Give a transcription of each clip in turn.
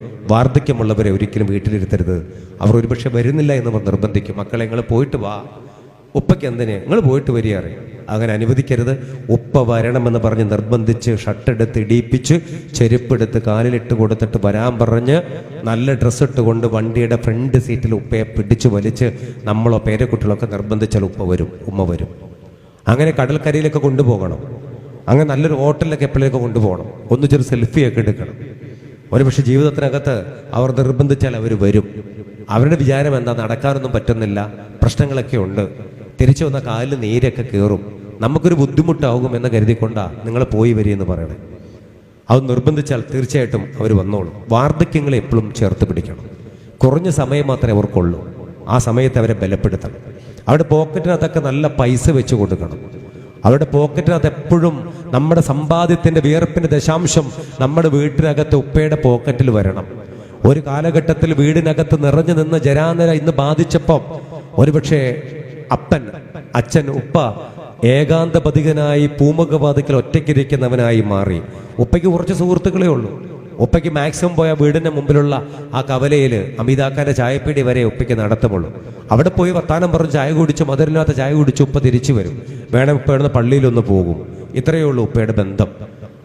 വാർദ്ധക്യമുള്ളവരെ ഒരിക്കലും വീട്ടിലിരുത്തരുത്. അവർ ഒരുപക്ഷെ വരുന്നില്ല എന്ന് നിർബന്ധിക്കും. മക്കളെ നിങ്ങൾ പോയിട്ട് വാ, ഉപ്പയ്ക്ക് എന്തിന്, നിങ്ങൾ പോയിട്ട് വരികയാണ്. അങ്ങനെ അനുവദിക്കരുത്. ഉപ്പ വരണമെന്ന് പറഞ്ഞ് നിർബന്ധിച്ച് ഷർട്ടെടുത്ത് ഇടിയിപ്പിച്ച് ചെരുപ്പെടുത്ത് കാലിലിട്ട് കൊടുത്തിട്ട് വരാൻ പറഞ്ഞ് നല്ല ഡ്രസ്സ് ഇട്ടുകൊണ്ട് വണ്ടിയുടെ ഫ്രണ്ട് സീറ്റിൽ ഉപ്പയെ പിടിച്ചു വലിച്ച് നമ്മളോ പേരക്കുട്ടികളൊക്കെ നിർബന്ധിച്ചാൽ ഉമ്മ വരും. അങ്ങനെ കടൽക്കരയിലൊക്കെ കൊണ്ടുപോകണം. അങ്ങനെ നല്ലൊരു ഹോട്ടലിലൊക്കെ എപ്പോഴേക്ക് കൊണ്ടുപോകണം. ചെറു സെൽഫിയൊക്കെ എടുക്കണം. ഒരുപക്ഷെ ജീവിതത്തിനകത്ത് അവർ നിർബന്ധിച്ചാൽ അവർ വരും. അവരുടെ വിചാരം എന്താ, നടക്കാനൊന്നും പറ്റുന്നില്ല, പ്രശ്നങ്ങളൊക്കെ ഉണ്ട്, തിരിച്ചു വന്ന കാലിൽ നീരൊക്കെ കയറും, നമുക്കൊരു ബുദ്ധിമുട്ടാകും എന്ന് കരുതിക്കൊണ്ടാ നിങ്ങൾ പോയി വരികയെന്ന് പറയണേ. അത് നിർബന്ധിച്ചാൽ തീർച്ചയായിട്ടും അവർ വന്നോളും. വാർദ്ധക്യങ്ങളെ എപ്പോഴും ചേർത്ത് പിടിക്കണം. കുറഞ്ഞ സമയം മാത്രമേ അവർക്കുള്ളൂ. ആ സമയത്ത് അവരെ ബലപ്പെടുത്തണം. അവരുടെ പോക്കറ്റിനകത്തൊക്കെ നല്ല പൈസ വെച്ച് കൊടുക്കണം. അവരുടെ പോക്കറ്റിനകത്ത് എപ്പോഴും നമ്മുടെ സമ്പാദ്യത്തിൻ്റെ വിയർപ്പിൻ്റെ ദശാംശം നമ്മുടെ വീട്ടിനകത്ത് ഉപ്പയുടെ പോക്കറ്റിൽ വരണം. ഒരു കാലഘട്ടത്തിൽ വീടിനകത്ത് നിറഞ്ഞു നിന്ന് ജരാനര ഇന്ന് ബാധിച്ചപ്പോൾ ഒരുപക്ഷെ അച്ഛൻ ഉപ്പ ഏകാന്തപതികനായി പൂമുഖവാതിക്കൽ ഒറ്റയ്ക്കിരിക്കുന്നവനായി മാറി. ഉപ്പയ്ക്ക് കുറച്ച് സുഹൃത്തുക്കളേ ഉള്ളൂ. ഉപ്പയ്ക്ക് മാക്സിമം പോയ വീടിൻ്റെ മുമ്പിലുള്ള ആ കവലയിൽ അമിതാക്കാൻ്റെ ചായപ്പീടി വരെ ഉപ്പയ്ക്ക് നടത്തമുള്ളൂ. അവിടെ പോയി വർത്താനം പറഞ്ഞ് ചായ കുടിച്ചു, മധുരമില്ലാത്ത ചായ കുടിച്ച് ഉപ്പ തിരിച്ചു വരും. വേണം ഉപ്പ ഇവിടുന്ന് പള്ളിയിലൊന്ന് പോകും. ഇത്രയേ ഉള്ളൂ ഉപ്പയുടെ ബന്ധം.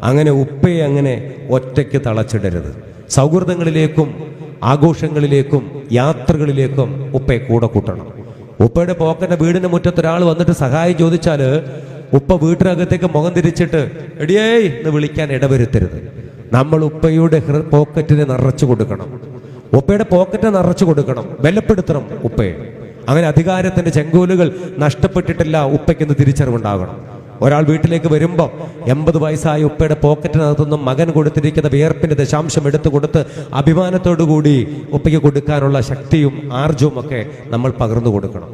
അങ്ങനെ ഉപ്പയെ അങ്ങനെ ഒറ്റയ്ക്ക് തളച്ചിടരുത്. സൗഹൃദങ്ങളിലേക്കും ആഘോഷങ്ങളിലേക്കും യാത്രകളിലേക്കും ഉപ്പയെ കൂടെ കൂട്ടണം. ഉപ്പയുടെ പോക്കറ്റിന്റെ വീടിന്റെ മുറ്റത്ത് ഒരാൾ വന്നിട്ട് സഹായം ചോദിച്ചാൽ ഉപ്പ വീട്ടിനകത്തേക്ക് മുഖം തിരിച്ചിട്ട് എടിയേ എന്ന് വിളിക്കാൻ ഇടവരുത്തരുത്. നമ്മൾ ഉപ്പയുടെ പോക്കറ്റിനെ നിറച്ചു കൊടുക്കണം. ഉപ്പയുടെ പോക്കറ്റിനെ നിറച്ചു കൊടുക്കണം, ബലപ്പെടുത്തണം ഉപ്പയെ. അങ്ങനെ അധികാരത്തിന്റെ ചെങ്കോലുകൾ നഷ്ടപ്പെട്ടിട്ടില്ല ഉപ്പയ്ക്കെന്ന് തിരിച്ചറിവുണ്ടാകണം. ഒരാൾ വീട്ടിലേക്ക് വരുമ്പോൾ 80 വയസ്സായ ഉപ്പയുടെ പോക്കറ്റിനകത്തുനിന്നും മകൻ കൊടുത്തിരിക്കുന്ന വിയർപ്പിന്റെ ദശാംശം എടുത്തു കൊടുത്ത് അഭിമാനത്തോടുകൂടി ഉപ്പയ്ക്ക് കൊടുക്കാനുള്ള ശക്തിയും ആർജവും ഒക്കെ നമ്മൾ പകർന്നു കൊടുക്കണം.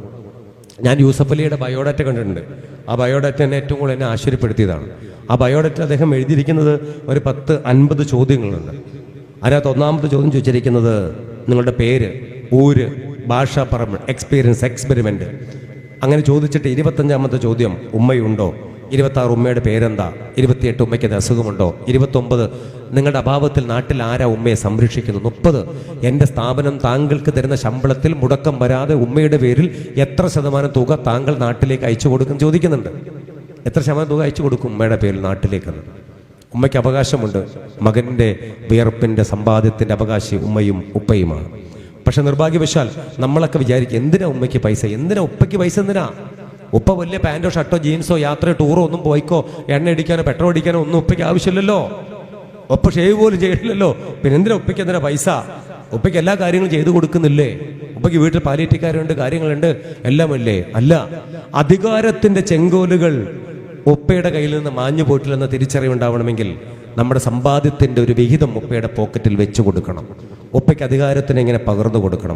ഞാൻ യൂസഫ് അലിയുടെ ബയോഡാറ്റ കണ്ടിട്ടുണ്ട്. ആ ബയോഡാറ്റ എന്നെ ഏറ്റവും കൂടുതൽ എന്നെ ആശ്ചര്യപ്പെടുത്തിയതാണ്. ആ ബയോഡാറ്റ അദ്ദേഹം എഴുതിയിരിക്കുന്നത് ഒരു 10-50 ചോദ്യങ്ങളുണ്ട്. അതിനകത്ത് ഒന്നാമത്തെ ചോദ്യം ചോദിച്ചിരിക്കുന്നത് നിങ്ങളുടെ പേര്, ഊര്, ഭാഷാപരം, എക്സ്പീരിയൻസ്, എക്സ്പെരിമെന്റ്. അങ്ങനെ ചോദിച്ചിട്ട് 25ാമത്തെ ചോദ്യം ഉമ്മയുണ്ടോ, 26 ഉമ്മയുടെ പേരെന്താ, 28 ഉമ്മയ്ക്ക് അസുഖമുണ്ടോ, 29 നിങ്ങളുടെ അഭാവത്തിൽ നാട്ടിൽ ആരാ ഉമ്മയെ സംരക്ഷിക്കുന്നു, 30 എൻ്റെ സ്ഥാപനം താങ്കൾക്ക് തരുന്ന ശമ്പളത്തിൽ മുടക്കം വരാതെ ഉമ്മയുടെ പേരിൽ എത്ര ശതമാനം തുക താങ്കൾ നാട്ടിലേക്ക് അയച്ചു കൊടുക്കും ചോദിക്കുന്നുണ്ട്. എത്ര ശതമാനം തുക അയച്ചു കൊടുക്കും ഉമ്മയുടെ പേരിൽ നാട്ടിലേക്ക്? ഉമ്മയ്ക്ക് അവകാശമുണ്ട്. മകൻ്റെ വിയർപ്പിൻ്റെ സമ്പാദ്യത്തിൻ്റെ അവകാശി ഉമ്മയും ഉപ്പയുമാണ്. പക്ഷെ നിർഭാഗ്യവശാൽ നമ്മളൊക്കെ വിചാരിക്കും എന്തിനാ ഉമ്മയ്ക്ക് പൈസ, എന്തിനാ ഉപ്പയ്ക്ക് പൈസ, എന്തിനാ? ഉപ്പ വലിയ പാൻറ്റോ ഷർട്ടോ ജീൻസോ യാത്രയോ ടൂറോ ഒന്നും പോയിക്കോ, എണ്ണ അടിക്കാനോ പെട്രോൾ അടിക്കാനോ ഒന്നും ഉപ്പയ്ക്ക് ആവശ്യമില്ലല്ലോ. ഉപ്പ ഷേവ് പോലും ചെയ്യില്ലല്ലോ. പിന്നെ എന്തിനാ ഉപ്പയ്ക്ക് എന്തിനാ പൈസ? ഉപ്പയ്ക്ക് എല്ലാ കാര്യങ്ങളും ചെയ്തു കൊടുക്കുന്നില്ലേ? ഉപ്പയ്ക്ക് വീട്ടിൽ പാലിയേറ്റീവുകാരുണ്ട്, കാര്യങ്ങളുണ്ട്, എല്ലാമല്ലേ? അല്ല, അധികാരത്തിന്റെ ചെങ്കോലുകൾ ഉപ്പയുടെ കയ്യിൽ നിന്ന് മാഞ്ഞു പോയിട്ടില്ലെന്ന തിരിച്ചറിവുണ്ടാവണമെങ്കിൽ നമ്മുടെ സമ്പാദ്യത്തിന്റെ ഒരു വിഹിതം ഉപ്പയുടെ പോക്കറ്റിൽ വെച്ചു കൊടുക്കണം. ഉപ്പയ്ക്ക് അധികാരത്തിന് ഇങ്ങനെ പകർന്നു കൊടുക്കണം.